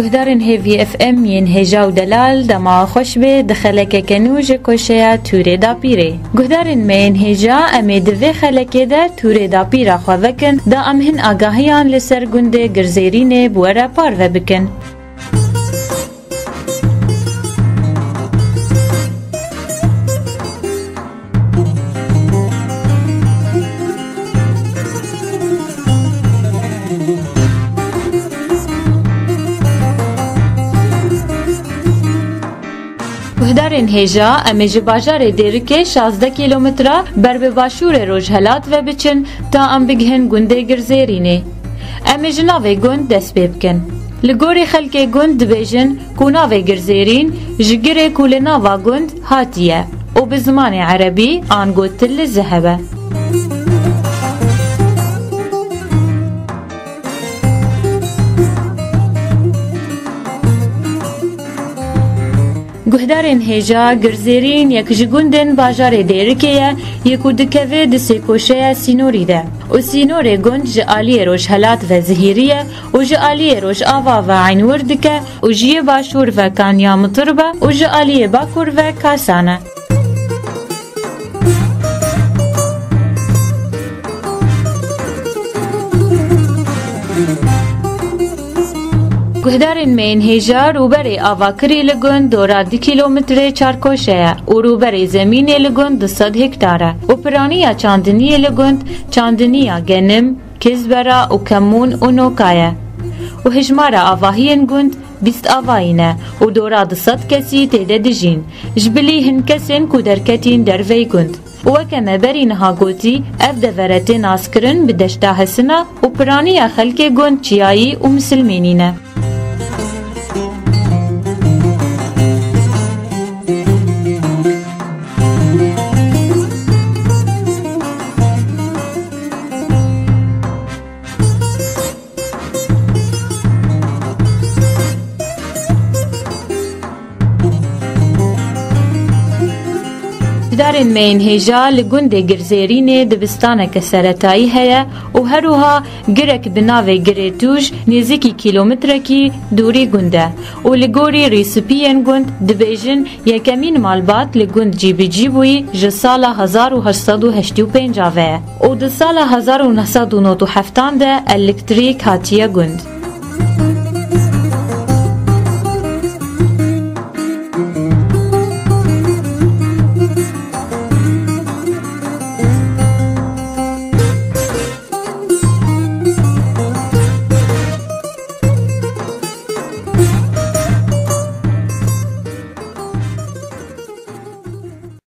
گهدارن هیوی اف ام ین هجا و دلال دما خوش به دخلک کنوج کوشیا توره دا پیره گهدارن مین هجا امی دوی خلکه دا توره دا پیره خواه دا امهن آگاهیان لسر گنده گرزیرین بوارا پار و بکن گهدارن هجا امی جباجار دیرکه 16 کیلومتره بر به باشور روجهلات و بچن تا ام بگهن گنده گرزیرینه امی جناوی گند دست بکن لگوری خلک گند دبیجن کوناوی گرزیرین جگره کولناوا گند هاتیه و به زمان عربی آنگو تل زهبه گهدارن هجا گرزیرین یک جگوندن باجار دیرکه یکو دکوه دسی کوشه سینوری ده و سینور گند جعالی روش هلات و زهیریه و جعالی روش آوا و عینور دکه و جی باشور و کانیا مطربه و جعالی باکور و کاسانه گهدارن مین هجا روبری آواکری لگند دورا 2 کیلومتر چارکوشه و روبری زمین لگند 100 هکتاره و پرانیا چاندنی لگند چاندنیا گنم کزبرا و کمون و نوکایه و هجمارا آواهین گند 20 آواینه و دورا 100 کسی تیده دجین جبلی هن کسین کودرکتین دروی گند و کمه بری نها گوتی اف دورت ناسکرن بدشتا حسنه و پرانیا خلک گند چیایی و مسلمینینه گهدارن مین هجا لگند گرزیرین دبستانه که سرطایی هیا و هروها گرک بناوی گریتوش نزدیکی کیلومتره کی دوری گنده و لگوری ریسپین گند دبیجن یکمین مالبات لگند جیبی جیبوی جسال 1885 و ده سال 1997 ده الکتریک هاتیه گند